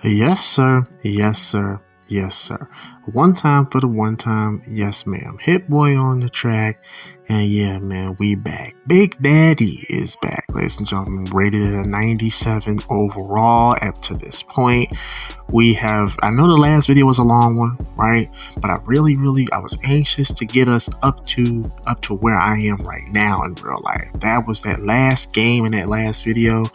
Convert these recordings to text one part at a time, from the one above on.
Yes, sir. Yes, sir. Yes, sir. One time for the one time. Yes, ma'am. Hit boy on the track. And yeah, man, we back. Big Daddy is back, ladies and gentlemen. Rated at a 97 overall up to this point. I know the last video was a long one, right? But I I was anxious to get us up to where I am right now in real life. That was that last game in that last video.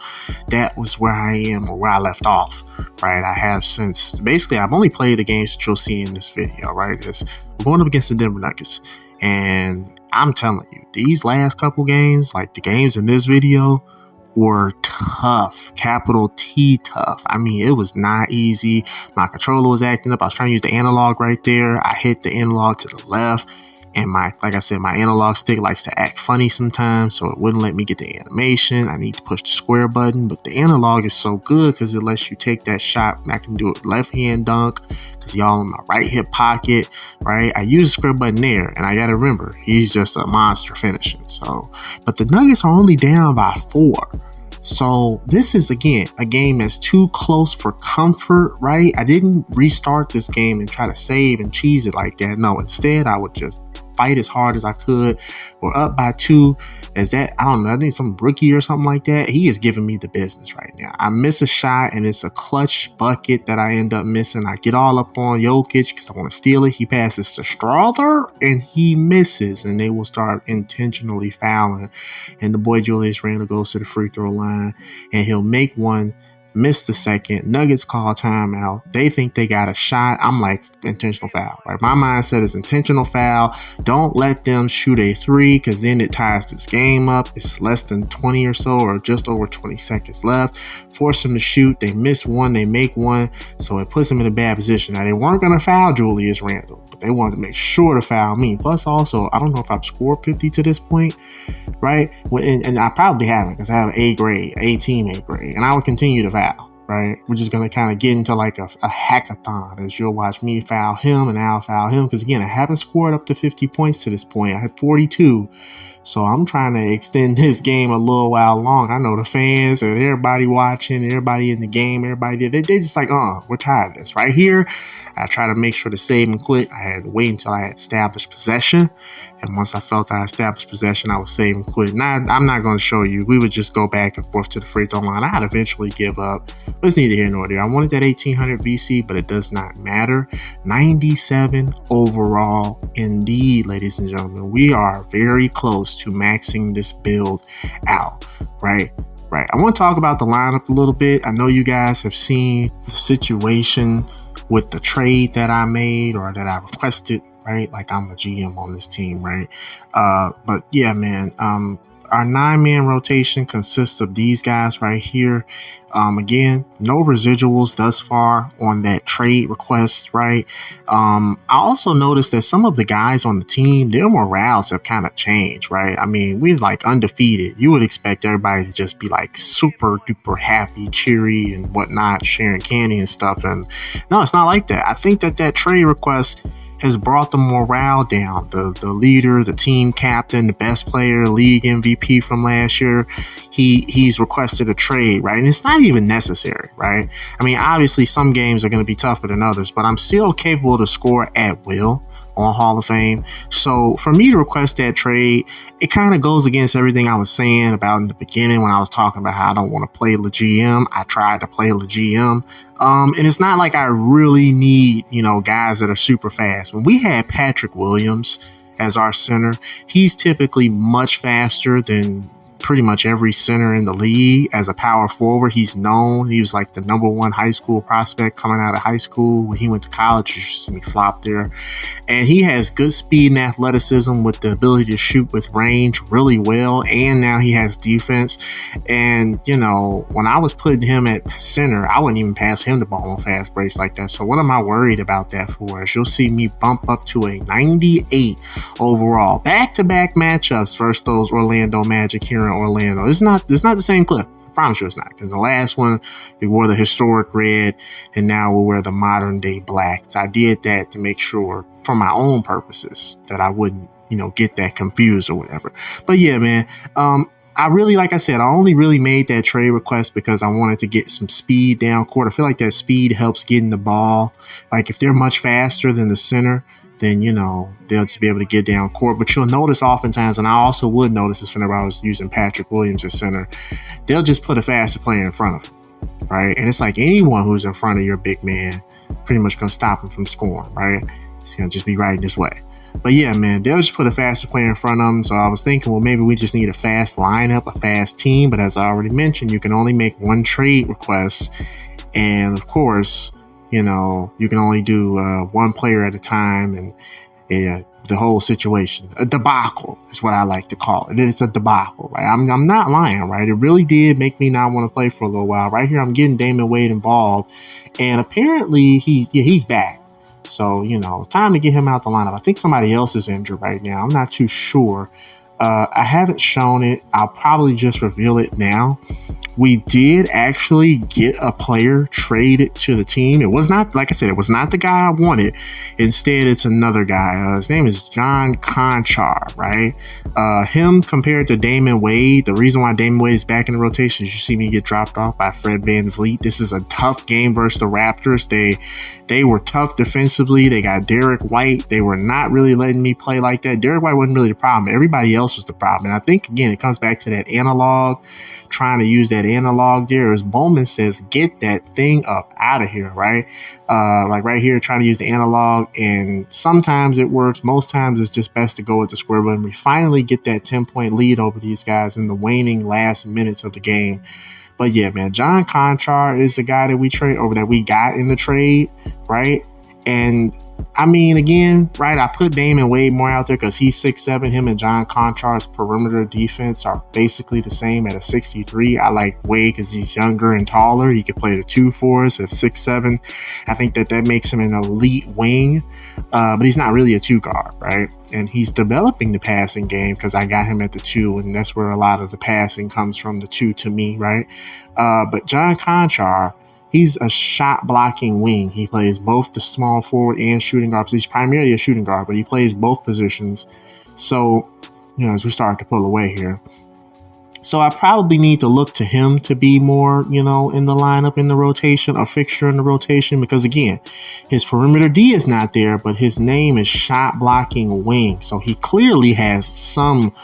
That was where I am or where I left off, right? I've only played the games that you'll see in this video, right? We're going up against the Denver Nuggets. And I'm telling you, these last couple games, like the games in this video, were tough, capital T tough. I mean, it was not easy. My controller was acting up. I was trying to use the analog right there. I hit the analog to the left, and like I said, my analog stick likes to act funny sometimes, so it wouldn't let me get the animation. I need to push the square button, but the analog is so good because it lets you take that shot, and I can do it left hand dunk because y'all in my right hip pocket, right? I use the square button there, and I gotta remember, he's just a monster finishing. But the Nuggets are only down by 4. So this is, again, a game that's too close for comfort, right? I didn't restart this game and try to save and cheese it like that. No, instead, I would just fight as hard as I could. We're up by 2. I don't know, I think some rookie or something like that. He is giving me the business right now. I miss a shot, and it's a clutch bucket that I end up missing. I get all up on Jokic because I want to steal it. He passes to Strother, and he misses, and they will start intentionally fouling. And the boy Julius Randle goes to the free throw line, and he'll make one, miss the second. Nuggets call timeout. They think they got a shot. I'm like, intentional foul, right? My mindset is intentional foul. Don't let them shoot a 3 because then it ties this game up. It's less than 20 or so, or just over 20 seconds left. Force them to shoot. They miss one. They make one. So it puts them in a bad position. Now, they weren't going to foul Julius Randle, but they wanted to make sure to foul me. Plus, also, I don't know if I've scored 50 to this point, right? And I probably haven't because I have A grade, team A grade, and I will continue to foul, right? We're just going to kind of get into like a hackathon as you'll watch me foul him and I'll foul him because, again, I haven't scored up to 50 points to this point. I had 42. So I'm trying to extend this game a little while long. I know the fans and everybody watching, everybody in the game, everybody they just like, we're tired of this. Right here, I try to make sure to save and quit. I had to wait until I had established possession. And once I felt I established possession, I would save and quit. Now, I'm not going to show you. We would just go back and forth to the free throw line. I'd eventually give up. But it's neither here nor there. I wanted that 1800 VC, but it does not matter. 97 overall. Indeed, ladies and gentlemen, we are very close to maxing this build out, right? Right. I want to talk about the lineup a little bit. I know you guys have seen the situation with the trade that I made or that I requested, right? Like I'm a GM on this team, right? But yeah, man, our 9-man rotation consists of these guys right here. Again, no residuals thus far on that trade request, right? I also noticed that some of the guys on the team, their morales have kind of changed, right? I mean, we're like undefeated. You would expect everybody to just be like super duper happy, cheery and whatnot, sharing candy and stuff. And no, it's not like that. I think that trade request has brought the morale down. The leader, the team captain, the best player, league MVP from last year, he's requested a trade, right? And it's not even necessary, right? I mean, obviously some games are going to be tougher than others, but I'm still capable to score at will on Hall of Fame. So for me to request that trade, it kind of goes against everything I was saying about in the beginning when I was talking about how I don't want to play the GM. I tried to play the GM. And it's not like I really need, guys that are super fast. When we had Patrick Williams as our center, he's typically much faster than pretty much every center in the league. As a power forward, he's known. He was like the number 1 high school prospect coming out of high school. When he went to college, you should see me flop there. And he has good speed and athleticism with the ability to shoot with range really well. And now he has defense. And, when I was putting him at center, I wouldn't even pass him the ball on fast breaks like that. So what am I worried about that for? As you'll see me bump up to a 98 overall. Back-to-back matchups versus those Orlando Magic here in Orlando. It's not the same clip. I promise you it's not. Because the last one, we wore the historic red, and now we'll wear the modern day black. So I did that to make sure, for my own purposes, that I wouldn't, get that confused or whatever. But yeah, man, I really, like I said, I only really made that trade request because I wanted to get some speed down court. I feel like that speed helps getting the ball. Like if they're much faster than the center, then, they'll just be able to get down court. But you'll notice oftentimes, and I also would notice this whenever I was using Patrick Williams at center, they'll just put a faster player in front of him, right? And it's like anyone who's in front of your big man pretty much going to stop him from scoring, right? It's going to just be right this way. But yeah, man, they'll just put a faster player in front of them. So I was thinking, well, maybe we just need a fast lineup, a fast team. But as I already mentioned, you can only make one trade request. And of course, you can only do one player at a time. And the whole situation, a debacle is what I like to call it. It's a debacle, right? I'm not lying, right? It really did make me not want to play for a little while. Right here, I'm getting Damian Wade involved. And apparently he's back. So, it's time to get him out the lineup. I think somebody else is injured right now. I'm not too sure. I haven't shown it. I'll probably just reveal it now. We did actually get a player traded to the team. It was not, like I said, it was not the guy I wanted. Instead, it's another guy. His name is John Conchar, right? Him compared to Damian Wade. The reason why Damian Wade is back in the rotation is you see me get dropped off by Fred VanVleet. This is a tough game versus the Raptors. They were tough defensively. They got Derek White. They were not really letting me play like that. Derek White wasn't really the problem. Everybody else was the problem. And I think, again, it comes back to that analog, trying to use that analog there. As Bowman says, get that thing up out of here, right? Like right here, trying to use the analog. And sometimes it works. Most times it's just best to go with the square button. We finally get that 10-point lead over these guys in the waning last minutes of the game. But yeah, man, John Conchar is the guy that we got in the trade, right? And I mean, again, right, I put Damian Wade more out there because he's 6'7". Him and John Conchar's perimeter defense are basically the same at a 63. I like Wade because he's younger and taller. He could play the 2 for us at 6'7". I think that makes him an elite wing, but he's not really a 2 guard, right? And he's developing the passing game because I got him at the 2, and that's where a lot of the passing comes from, the 2 to me, right? But John Conchar, he's a shot blocking wing. He plays both the small forward and shooting guard. He's primarily a shooting guard, but he plays both positions. So, as we start to pull away here. So I probably need to look to him to be more, in the lineup, in the rotation, a fixture in the rotation, because again, his perimeter D is not there, but his name is shot blocking wing. So he clearly has some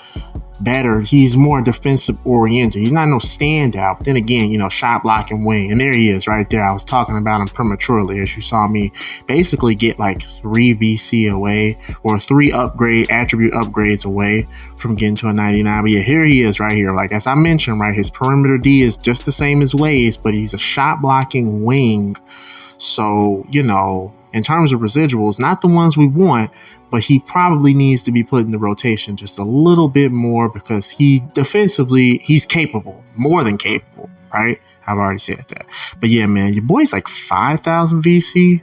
better. He's more defensive oriented. He's not no standout. Then again, shot blocking wing. And there he is right there. I was talking about him prematurely, as you saw me basically get like 3 VC away, or 3 attribute upgrades away from getting to a 99. But yeah, here he is right here. Like, as I mentioned, right, his perimeter D is just the same as Wade's, but he's a shot blocking wing. So, in terms of residuals, not the ones we want, but he probably needs to be put in the rotation just a little bit more because defensively, he's capable, more than capable, right? I've already said that. But yeah, man, your boy's like 5,000 VC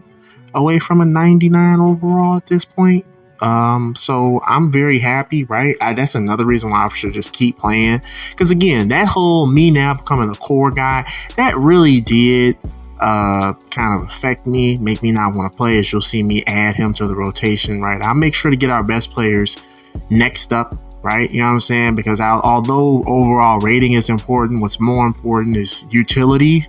away from a 99 overall at this point. So I'm very happy, right? That's another reason why I should just keep playing. Because again, that whole me now becoming a core guy, that really did kind of affect me, make me not want to play. As you'll see me add him to the rotation, right? I'll make sure to get our best players next up, right? You know what I'm saying? Because although overall rating is important, what's more important is utility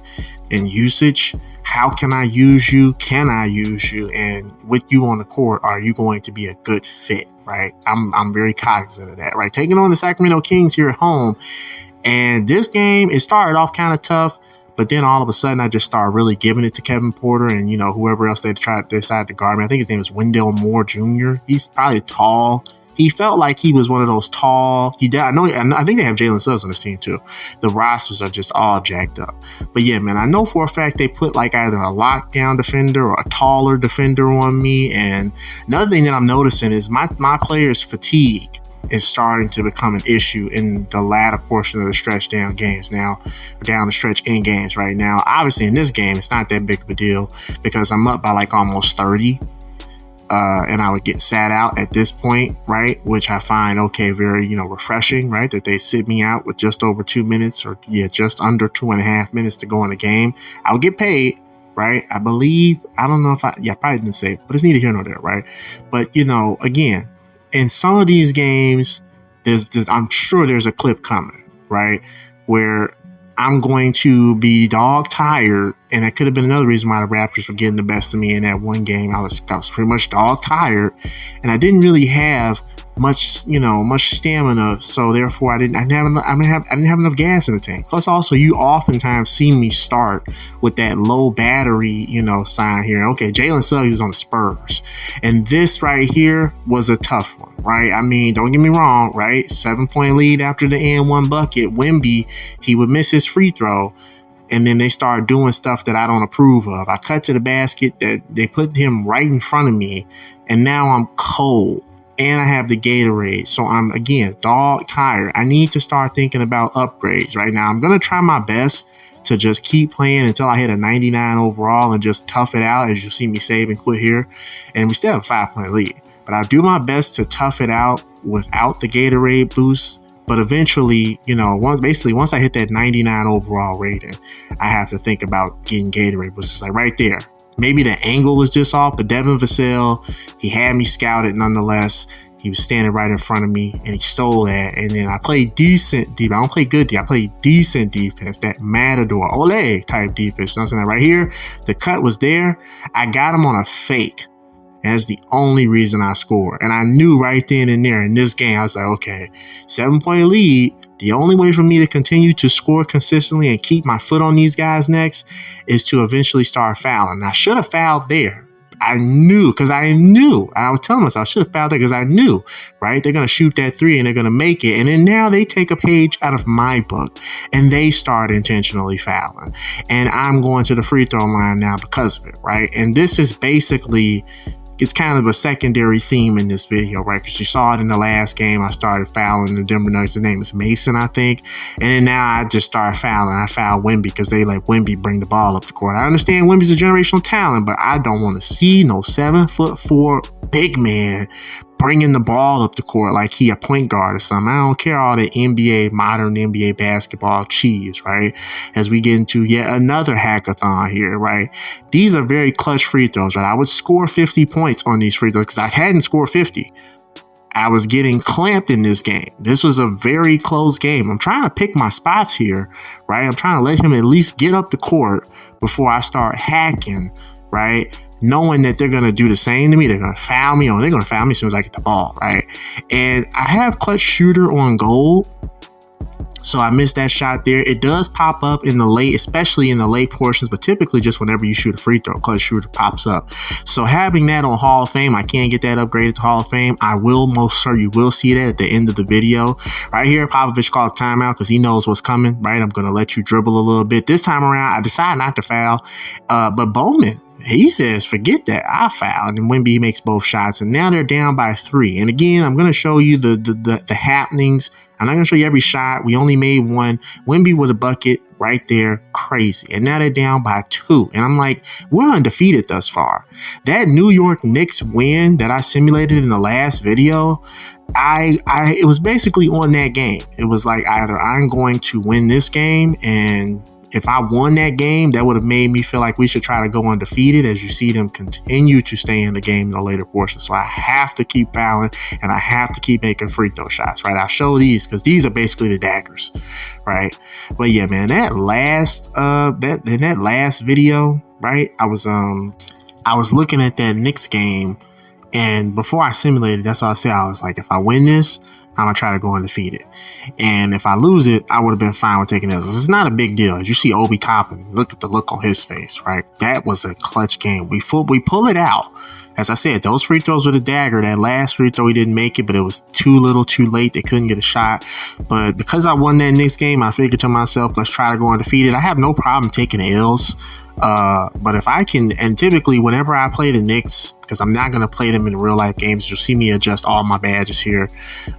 and usage. How can I use you? Can I use you? And with you on the court, are you going to be a good fit, right? I'm very cognizant of that, right? Taking on the Sacramento Kings here at home. And this game, it started off kind of tough. But then all of a sudden, I just started really giving it to Kevin Porter and, whoever else they decided to guard me. I think his name is Wendell Moore Jr. He's probably tall. He felt like he was one of those tall. I think they have Jalen Suggs on this team too. The rosters are just all jacked up. But yeah, man, I know for a fact they put like either a lockdown defender or a taller defender on me. And another thing that I'm noticing is my players' fatigue is starting to become an issue in the latter portion of the stretch down the stretch in games right now. Obviously, in this game, it's not that big of a deal because I'm up by like almost 30. And I would get sat out at this point, right? Which I find, very, refreshing, right? That they sit me out with just over 2 minutes or just under 2.5 minutes to go in the game. I'll get paid, right? I believe, I don't know if I probably didn't say it, but it's neither here nor there, right? But, again, in some of these games, I'm sure there's a clip coming, right? Where I'm going to be dog tired, and that could have been another reason why the Raptors were getting the best of me in that one game. I was pretty much dog tired, and I didn't really have much stamina, so therefore I didn't have enough gas in the tank. Plus, also, you oftentimes see me start with that low battery, sign here. Okay, Jalen Suggs is on the Spurs, and this right here was a tough one, right? I mean, don't get me wrong, right? 7-point lead after the N1 bucket. Wemby, he would miss his free throw, and then they started doing stuff that I don't approve of. I cut to the basket, that they put him right in front of me, and now I'm cold. And I have the Gatorade. So I'm, again, dog tired. I need to start thinking about upgrades right now. I'm going to try my best to just keep playing until I hit a 99 overall and just tough it out, as you see me save and quit here. And we still have a 5-point lead. But I'll do my best to tough it out without the Gatorade boost. But eventually, once I hit that 99 overall rating, I have to think about getting Gatorade boost. It's like right there. Maybe the angle was just off, but Devin Vassell, he had me scouted nonetheless. He was standing right in front of me, and he stole that. And then I played decent defense. I don't play good defense. I played decent defense, that Matador, Ole type defense. You know what I'm saying? Right here, the cut was there. I got him on a fake. That's the only reason I scored. And I knew right then and there in this game, I was like, okay, 7-point lead. The only way for me to continue to score consistently and keep my foot on these guys' necks is to eventually start fouling. And I should have fouled there. I knew, because I knew. And I was telling myself I should have fouled there because I knew, right? They're going to shoot that three and they're going to make it. And then now they take a page out of my book and they start intentionally fouling. And I'm going to the free throw line now because of it, right? And this is basically... it's kind of a secondary theme in this video, right? Because you saw it in the last game. I started fouling the Denver Nuggets. His name is Mason, I think. And now I just started fouling. I fouled Wemby because they let Wemby bring the ball up the court. I understand Wemby's a generational talent, but I don't want to see no 7'4" big man bringing the ball up the court like he a point guard or something. I don't care all the modern NBA basketball cheese, right? As we get into yet another hackathon here, right? These are very clutch free throws, right? I would score 50 points on these free throws because I hadn't scored 50. I was getting clamped in this game. This was a very close game. I'm trying to pick my spots here, right? I'm trying to let him at least get up the court before I start hacking, right? Knowing that they're going to do the same to me. They're going to foul me they're going to foul me as soon as I get the ball, right? And I have clutch shooter on gold. So I missed that shot there. It does pop up in the late, especially in the late portions, but typically just whenever you shoot a free throw, clutch shooter pops up. So having that on Hall of Fame, I can't get that upgraded to Hall of Fame. I will most certainly, you will see that at the end of the video. Right here, Popovich calls timeout because he knows what's coming, right? I'm going to let you dribble a little bit. This time around, I decide not to foul, but Bowman, he says, forget that, I fouled. And Wemby makes both shots. And now they're down by 3. And again, I'm going to show you the happenings. I'm not going to show you every shot. We only made one. Wemby with a bucket right there. Crazy. And now they're down by 2. And I'm like, we're undefeated thus far. That New York Knicks win that I simulated in the last video, it was basically on that game. It was like either I'm going to win this game, and if I won that game, that would have made me feel like we should try to go undefeated, as you see them continue to stay in the game in the later portion. So I have to keep fouling and I have to keep making free throw shots, right? I'll show these because these are basically the daggers, right? But yeah, man, that last video, right? I was looking at that Knicks game, and before I simulated, that's what I said. I was like, if I win this, I'm going to try to go undefeated. And if I lose it, I would have been fine with taking this. It's not a big deal. As you see Obi Toppin, look at the look on his face, right? That was a clutch game. We pull it out. As I said, those free throws with a dagger, that last free throw, he didn't make it, but it was too little, too late. They couldn't get a shot. But because I won that Knicks game, I figured to myself, let's try to go undefeated. I have no problem taking L's. But if I can, and typically whenever I play the Knicks, because I'm not going to play them in real life games, you'll see me adjust all my badges here.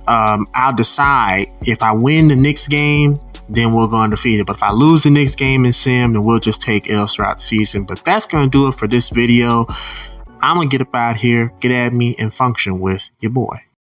I'll decide if I win the Knicks game, then we'll go undefeated. But if I lose the Knicks game in Sim, then we'll just take L's throughout the season. But that's going to do it for this video. I'm going to get up out here, get at me, and function with your boy.